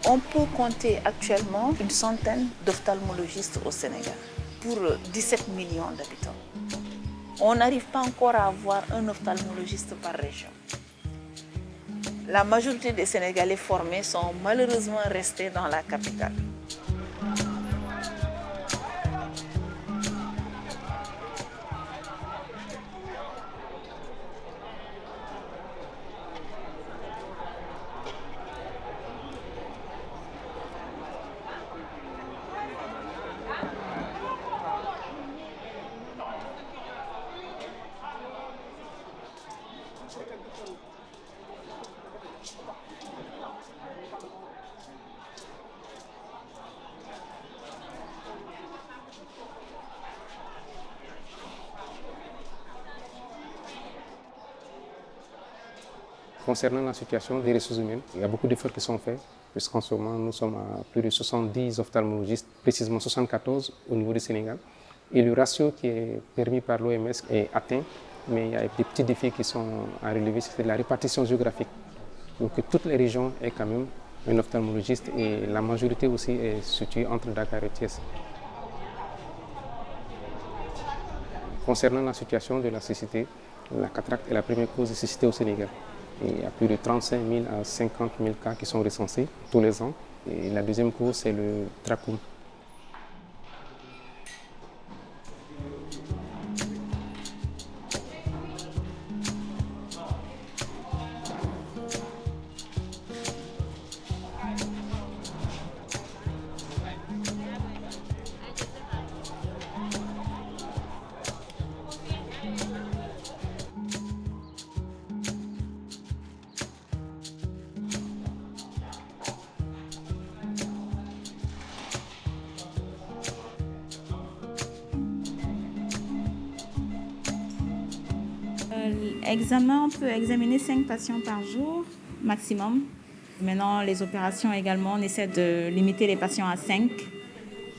On peut compter actuellement une centaine d'ophtalmologistes au Sénégal pour 17 millions d'habitants. On n'arrive pas encore à avoir un ophtalmologiste par région. La majorité des Sénégalais formés sont malheureusement restés dans la capitale. Concernant la situation des ressources humaines, il y a beaucoup d'efforts qui sont faits, puisqu'en ce moment, nous sommes à plus de 70 ophtalmologistes, précisément 74 au niveau du Sénégal. Et le ratio qui est permis par l'OMS est atteint, mais il y a des petits défis qui sont à relever, c'est la répartition géographique. Donc toutes les régions aient quand même un ophtalmologiste et la majorité aussi est située entre Dakar et Thiès. Concernant la situation de la cécité, la cataracte est la première cause de cécité au Sénégal. Et il y a plus de 35 000 à 50 000 cas qui sont recensés tous les ans. Et la deuxième cause, c'est le trachome. L'examen, on peut examiner 5 patients par jour maximum. Maintenant, les opérations également, on essaie de limiter les patients à 5.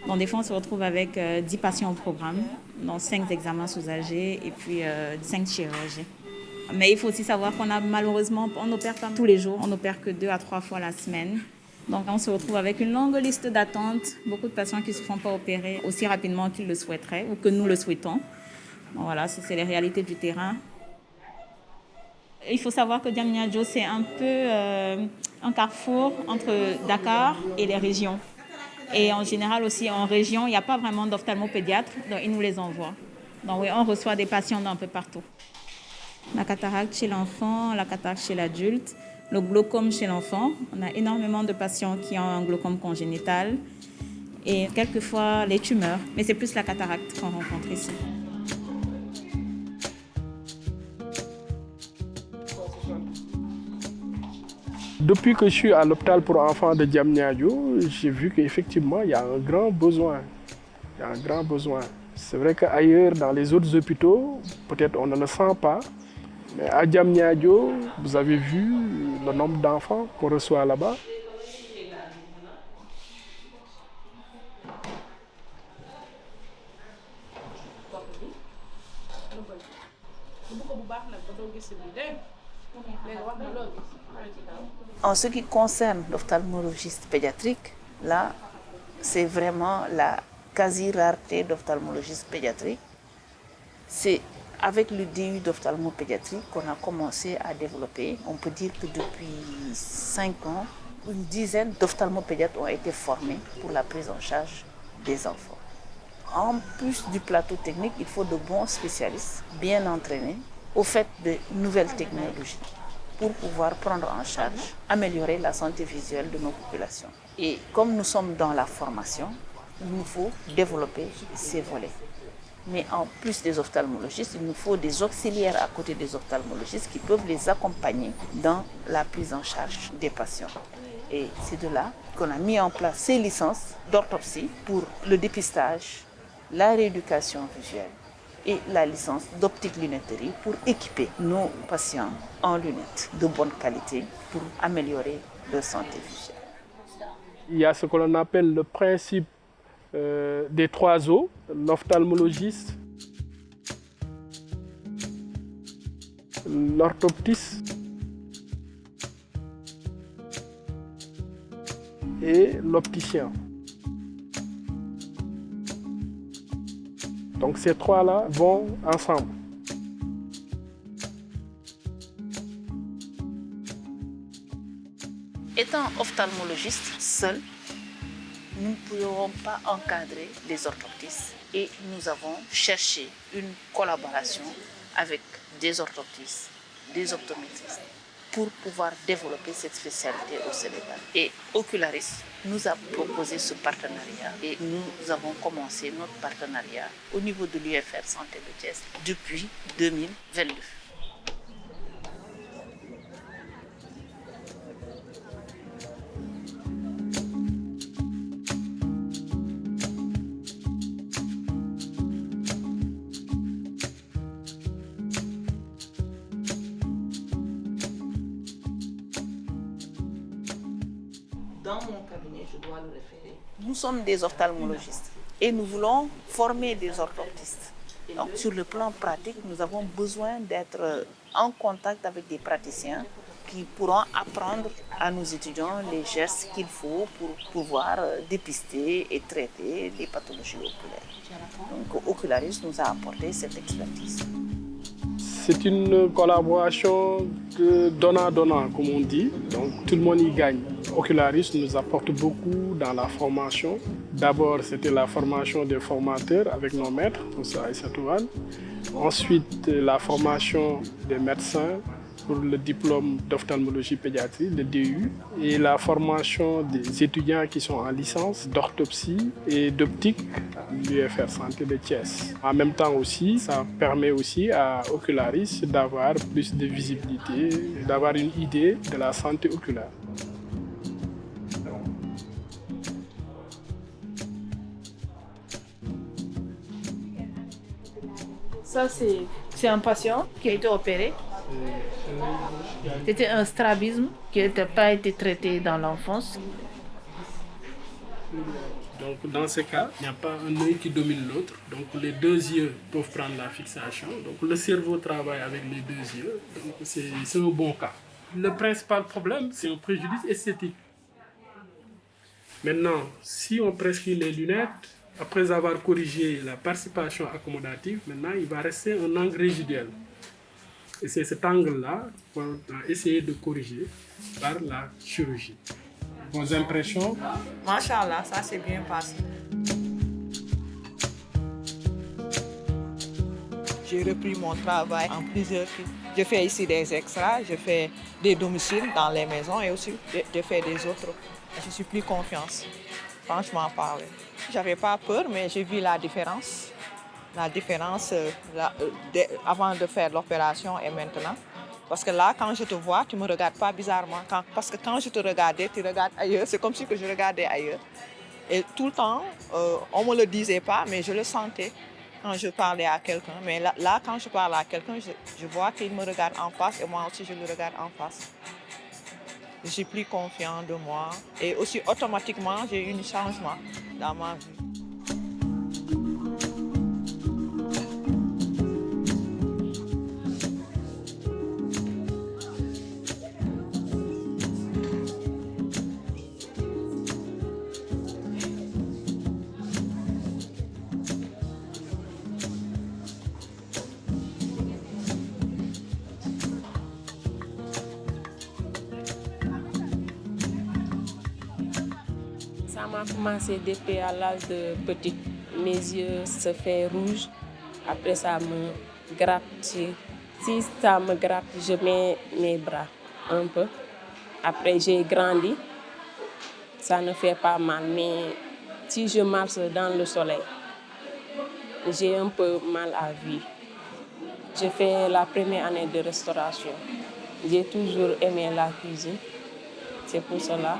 Donc, des fois, on se retrouve avec 10 patients au programme, donc 5 examens sous AG et puis 5 chirurgies. Mais il faut aussi savoir qu'on a malheureusement, on n'opère pas tous les jours, on n'opère que 2 à 3 fois la semaine. Donc, on se retrouve avec une longue liste d'attente, beaucoup de patients qui ne se font pas opérer aussi rapidement qu'ils le souhaiteraient ou que nous le souhaitons. Donc, voilà, c'est les réalités du terrain. Il faut savoir que Diamniadio, c'est un peu un carrefour entre Dakar et les régions. Et en général aussi, en région, il n'y a pas vraiment d'ophtalmopédiatre, donc ils nous les envoient. Donc oui, on reçoit des patients d'un peu partout. La cataracte chez l'enfant, la cataracte chez l'adulte, le glaucome chez l'enfant. On a énormément de patients qui ont un glaucome congénital et quelquefois les tumeurs. Mais c'est plus la cataracte qu'on rencontre ici. Depuis que je suis à l'hôpital pour enfants de Diamniadio, j'ai vu qu'effectivement, il y a un grand besoin. Il y a un grand besoin. C'est vrai qu'ailleurs, dans les autres hôpitaux, peut-être on ne le sent pas. Mais à Diamniadio, vous avez vu le nombre d'enfants qu'on reçoit là-bas. En ce qui concerne l'ophtalmologiste pédiatrique, là, c'est vraiment la quasi-rareté d'ophtalmologistes pédiatriques. C'est avec le DU d'ophtalmopédiatrie qu'on a commencé à développer. On peut dire que depuis 5 ans, une dizaine d'ophtalmopédiatres ont été formés pour la prise en charge des enfants. En plus du plateau technique, il faut de bons spécialistes, bien entraînés, au fait de nouvelles technologies pour pouvoir prendre en charge, améliorer la santé visuelle de nos populations. Et comme nous sommes dans la formation, il nous faut développer ces volets. Mais en plus des ophtalmologistes, il nous faut des auxiliaires à côté des ophtalmologistes qui peuvent les accompagner dans la prise en charge des patients. Et c'est de là qu'on a mis en place ces licences d'orthopsie pour le dépistage, la rééducation visuelle et la licence d'optique lunetterie pour équiper nos patients en lunettes de bonne qualité pour améliorer leur santé visuelle. Il y a ce que l'on appelle le principe des 3 O, l'ophtalmologiste, l'orthoptiste et l'opticien. Donc ces trois-là vont ensemble. Étant ophtalmologiste seul, nous ne pourrons pas encadrer les orthoptistes et nous avons cherché une collaboration avec des orthoptistes, des optométristes pour pouvoir développer cette spécialité au Sénégal. Et Ocularis nous a proposé ce partenariat et nous avons commencé notre partenariat au niveau de l'UFR Santé de Thiès depuis 2022. Dans mon cabinet, je dois le référer. Nous sommes des ophtalmologistes et nous voulons former des orthoptistes. Donc, sur le plan pratique, nous avons besoin d'être en contact avec des praticiens qui pourront apprendre à nos étudiants les gestes qu'il faut pour pouvoir dépister et traiter les pathologies oculaires. Donc, Ocularis nous a apporté cette expertise. C'est une collaboration de donnant-donnant, comme on dit. Donc tout le monde y gagne. Ocularis nous apporte beaucoup dans la formation. D'abord, c'était la formation des formateurs avec nos maîtres, Moussa et Satouane. Ensuite, la formation des médecins pour le diplôme d'ophtalmologie pédiatrie, le DU, et la formation des étudiants qui sont en licence d'orthopsie et d'optique à l'UFR Santé de Thiès. En même temps aussi, ça permet aussi à Ocularis d'avoir plus de visibilité, d'avoir une idée de la santé oculaire. Ça, c'est un patient qui a été opéré. C'était un strabisme qui n'a pas été traité dans l'enfance. Donc dans ce cas, il n'y a pas un œil qui domine l'autre. Donc les deux yeux peuvent prendre la fixation. Donc le cerveau travaille avec les deux yeux. Donc c'est un bon cas. Le principal problème, c'est un préjudice esthétique. Maintenant, si on prescrit les lunettes, après avoir corrigé la participation accommodative, maintenant il va rester un angle résiduel. Et c'est cet angle-là qu'on va essayer de corriger par la chirurgie. Vos impressions? Machallah, ça s'est bien passé. J'ai repris mon travail en plusieurs films. Je fais ici des extras, je fais des domiciles dans les maisons et aussi je fais des autres. Je suis plus confiante, franchement parler. J'avais pas peur, mais j'ai vu la différence. La différence avant de faire l'opération et maintenant. Parce que là, quand je te vois, tu ne me regardes pas bizarrement. Parce que quand je te regardais, tu regardes ailleurs. C'est comme si que je regardais ailleurs. Et tout le temps, on ne me le disait pas, mais je le sentais quand je parlais à quelqu'un. Mais là quand je parle à quelqu'un, je vois qu'il me regarde en face et moi aussi, je le regarde en face. Je suis plus confiant de moi. Et aussi, automatiquement, j'ai eu un changement dans ma vie. Ça m'a commencé depuis à l'âge de petit. Mes yeux se font rouges. Après, ça me gratte. Si ça me gratte, je mets mes bras un peu. Après, j'ai grandi. Ça ne fait pas mal. Mais si je marche dans le soleil, j'ai un peu mal à vue. J'ai fait la première année de restauration. J'ai toujours aimé la cuisine. C'est pour cela.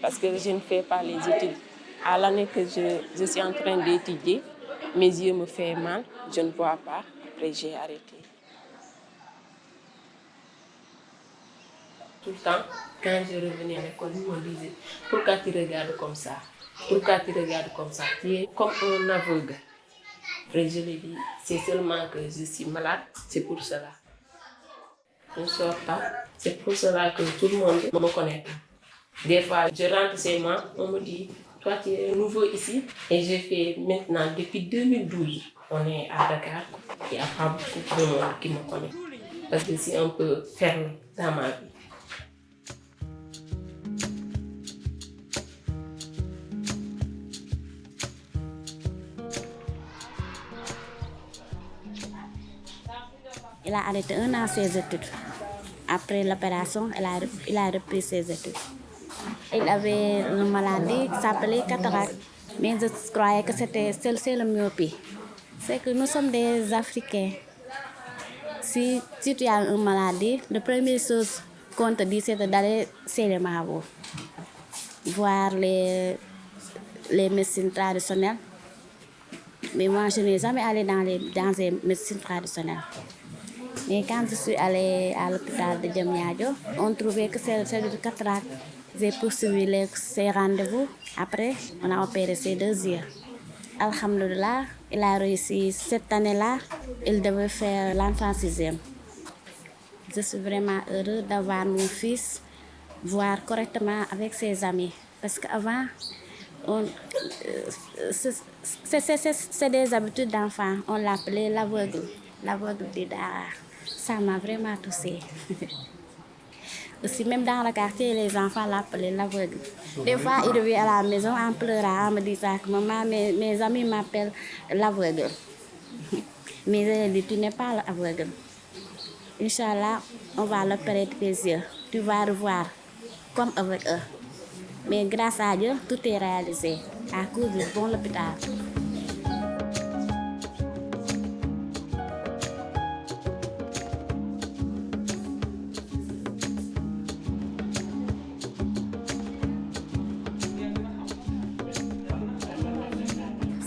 Parce que je ne fais pas les études. À l'année que je suis en train d'étudier, mes yeux me font mal, je ne vois pas. Après, j'ai arrêté. Tout le temps, quand je revenais à l'école, ils me disaient « Pourquoi tu regardes comme ça? Pourquoi tu regardes comme ça? Tu es comme un aveugle. » Après, je lui ai dit « C'est seulement que je suis malade, c'est pour cela. Je ne sors pas, c'est pour cela que tout le monde me connaît. Des fois, je rentre chez moi, on me dit, toi tu es nouveau ici. Et j'ai fait maintenant, depuis 2012, on est à Dakar. Il n'y a pas beaucoup de monde qui me connaît. Parce que c'est un peu fermé dans ma vie. Il a arrêté 1 an ses études. Après l'opération, il a repris ses études. Il avait une maladie qui s'appelait cataracte. Mais je croyais que c'est le myopie. C'est que nous sommes des Africains. Si tu as une maladie, la première chose qu'on te dit, c'est d'aller chez les marabouts. Voir les médecines traditionnelles. Mais moi, je n'ai jamais allé dans les médecines traditionnelles. Mais quand je suis allée à l'hôpital de Diamniadio, on trouvait que c'est du cataracte. J'ai poursuivi ces rendez-vous. Après, on a opéré ses 2 yeux. Alhamdulillah, il a réussi cette année-là. Il devait faire l'entrée en 6e. Je suis vraiment heureuse d'avoir mon fils, voir correctement avec ses amis. Parce qu'avant, c'est des habitudes d'enfant. On l'appelait l'aveugle du Dara. Ça m'a vraiment touchée. Aussi, même dans le quartier, les enfants l'appelaient l'aveugle. Des fois, il revient à la maison en pleurant, en me disant que maman, mes amis m'appellent l'aveugle. Mais je lui dis, tu n'es pas l'aveugle. Inch'Allah, on va l'opérer de tes yeux. Tu vas revoir comme avec eux. Mais grâce à Dieu, tout est réalisé à cause du bon hôpital.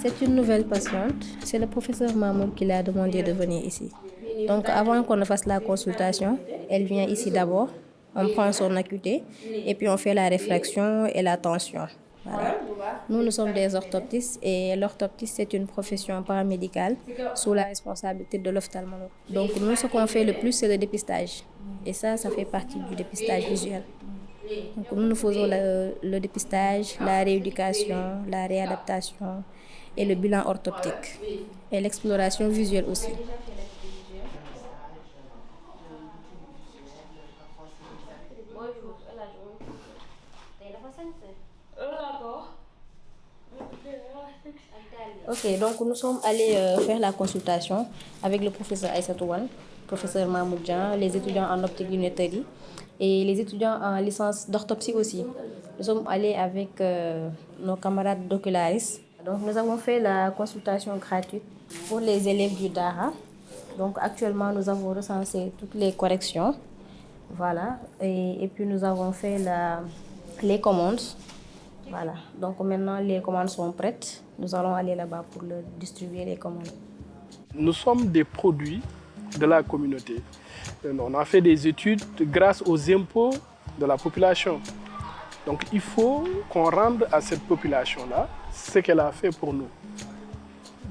C'est une nouvelle patiente. C'est le professeur Mamour qui l'a demandé de venir ici. Donc avant qu'on ne fasse la consultation, elle vient ici d'abord. On prend son acuité et puis on fait la réfraction et la tension. Voilà. Nous sommes des orthoptistes et l'orthoptiste c'est une profession paramédicale sous la responsabilité de l'ophtalmologue. Donc nous, ce qu'on fait le plus, c'est le dépistage. Et ça fait partie du dépistage visuel. Donc nous faisons le dépistage, la rééducation, la réadaptation et le bilan orthoptique et l'exploration visuelle aussi. Ok, donc nous sommes allés faire la consultation avec le professeur Aïssatou Wane, professeur Mahmoud Dian, les étudiants en optique lunetterie et les étudiants en licence d'orthopsie aussi. Nous sommes allés avec nos camarades d'ocularistes. Donc nous avons fait la consultation gratuite pour les élèves du Dara. Donc actuellement nous avons recensé toutes les corrections. Voilà. Et puis nous avons fait les commandes. Voilà. Donc maintenant les commandes sont prêtes. Nous allons aller là-bas pour distribuer les commandes. Nous sommes des produits de la communauté. On a fait des études grâce aux impôts de la population. Donc il faut qu'on rende à cette population-là ce qu'elle a fait pour nous.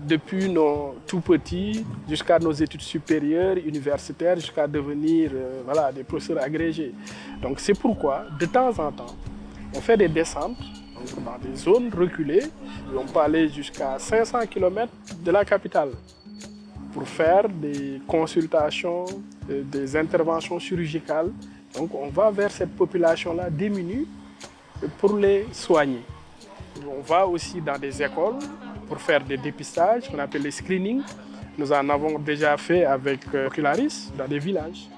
Depuis nos tout petits jusqu'à nos études supérieures, universitaires, jusqu'à devenir des professeurs agrégés. Donc c'est pourquoi, de temps en temps, on fait des descentes dans des zones reculées. On peut aller jusqu'à 500 km de la capitale pour faire des consultations, des interventions chirurgicales. Donc on va vers cette population-là démunie pour les soigner. On va aussi dans des écoles pour faire des dépistages qu'on appelle les screenings. Nous en avons déjà fait avec Ocularis dans des villages.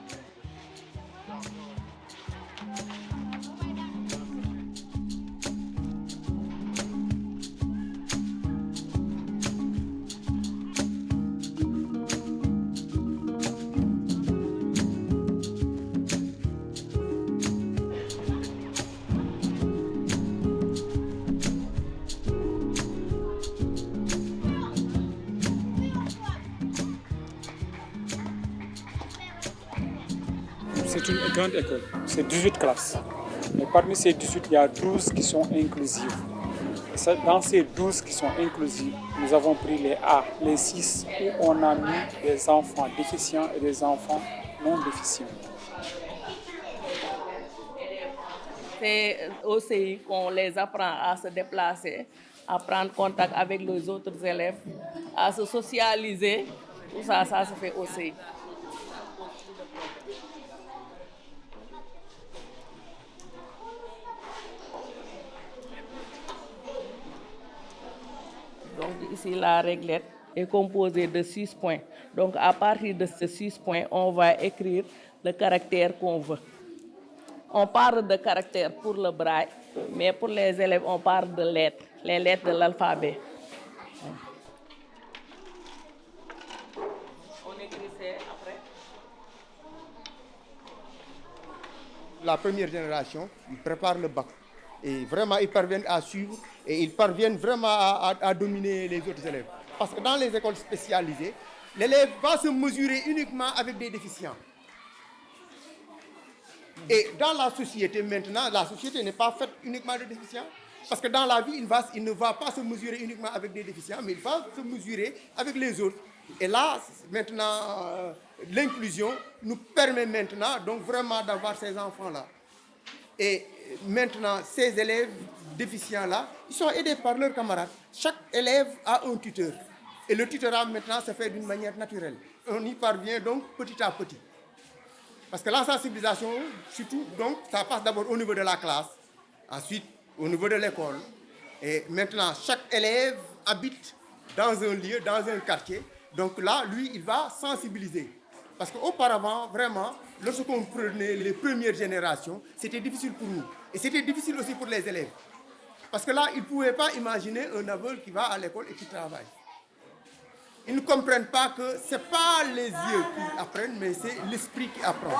C'est une grande école, c'est 18 classes. Et parmi ces 18, il y a 12 qui sont inclusives. Et dans ces 12 qui sont inclusives, nous avons pris les A, les 6, où on a mis des enfants déficients et des enfants non déficients. C'est au CI qu'on les apprend à se déplacer, à prendre contact avec les autres élèves, à se socialiser. Tout ça, ça se fait au CI. Donc ici, la réglette est composée de 6 points. Donc à partir de ces 6 points, on va écrire le caractère qu'on veut. On parle de caractère pour le braille, mais pour les élèves, on parle de lettres, les lettres de l'alphabet. On écrit ça après. La première génération, ils préparent le bac. Et vraiment, ils parviennent à suivre et ils parviennent vraiment à dominer les autres élèves. Parce que dans les écoles spécialisées, l'élève va se mesurer uniquement avec des déficients. Et dans la société maintenant, la société n'est pas faite uniquement de déficients. Parce que dans la vie, il ne va pas se mesurer uniquement avec des déficients, mais il va se mesurer avec les autres. Et là, maintenant, l'inclusion nous permet maintenant donc vraiment d'avoir ces enfants-là. Et maintenant, ces élèves déficients-là, ils sont aidés par leurs camarades. Chaque élève a un tuteur. Et le tutorat maintenant se fait d'une manière naturelle. On y parvient donc petit à petit. Parce que la sensibilisation, surtout, donc, ça passe d'abord au niveau de la classe, ensuite au niveau de l'école. Et maintenant, chaque élève habite dans un lieu, dans un quartier. Donc là, lui, il va sensibiliser. Parce qu'auparavant, vraiment, lorsqu'on prenait les premières générations, c'était difficile pour nous. Et c'était difficile aussi pour les élèves. Parce que là, ils ne pouvaient pas imaginer un aveugle qui va à l'école et qui travaille. Ils ne comprennent pas que ce n'est pas les yeux qui apprennent, mais c'est l'esprit qui apprend.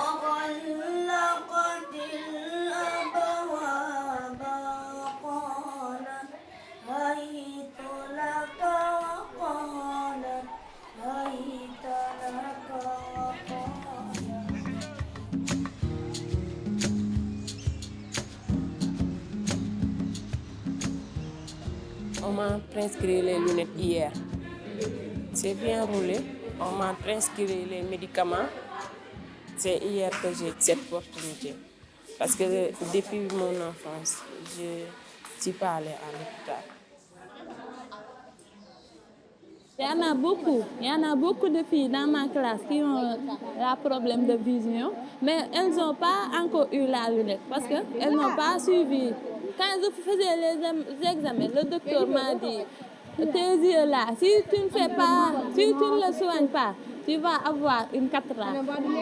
On m'a prescrit les lunettes hier. C'est bien roulé. On m'a prescrit les médicaments. C'est hier que j'ai cette opportunité. Parce que depuis mon enfance, je ne suis pas allée à l'hôpital. Il y en a beaucoup de filles dans ma classe qui ont un problème de vision, mais elles n'ont pas encore eu la lunette parce qu'elles n'ont pas suivi. Quand je faisais les examens, le docteur m'a dit, tes yeux là, si tu ne le soignes pas, tu vas avoir une cataracte.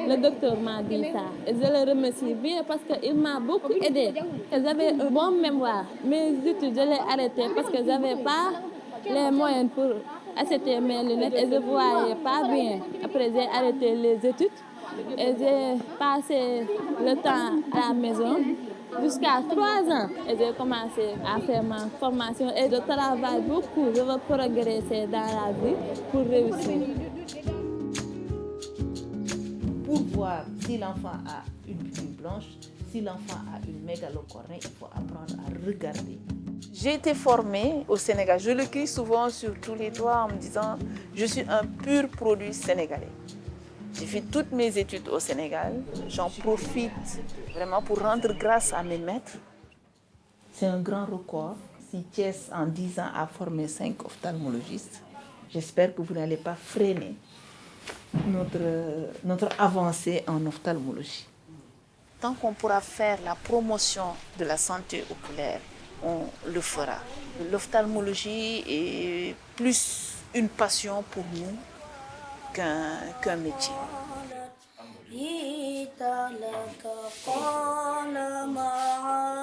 Le docteur m'a dit ça. Et je le remercie bien parce qu'il m'a beaucoup aidé. J'avais un bon mémoire. Mes études, je l'ai arrêté parce que je n'avais pas les moyens pour acheter mes lunettes et je ne voyais pas bien. Après, j'ai arrêté les études et j'ai passé le temps à la maison jusqu'à 3 ans. Et j'ai commencé à faire ma formation et je travaille beaucoup. Je veux progresser dans la vie pour réussir. Pour voir si l'enfant a une pupille blanche, si l'enfant a une mégalocornée, il faut apprendre à regarder. J'ai été formée au Sénégal. Je le crie souvent sur tous les toits en me disant « Je suis un pur produit sénégalais ». J'ai fait toutes mes études au Sénégal. J'en profite vraiment pour rendre grâce à mes maîtres. C'est un grand record. Si Thiès, en 10 ans, a formé 5 ophtalmologistes, j'espère que vous n'allez pas freiner notre avancée en ophtalmologie. Tant qu'on pourra faire la promotion de la santé oculaire, on le fera. L'ophtalmologie est plus une passion pour nous qu'un métier. لك قال معاذ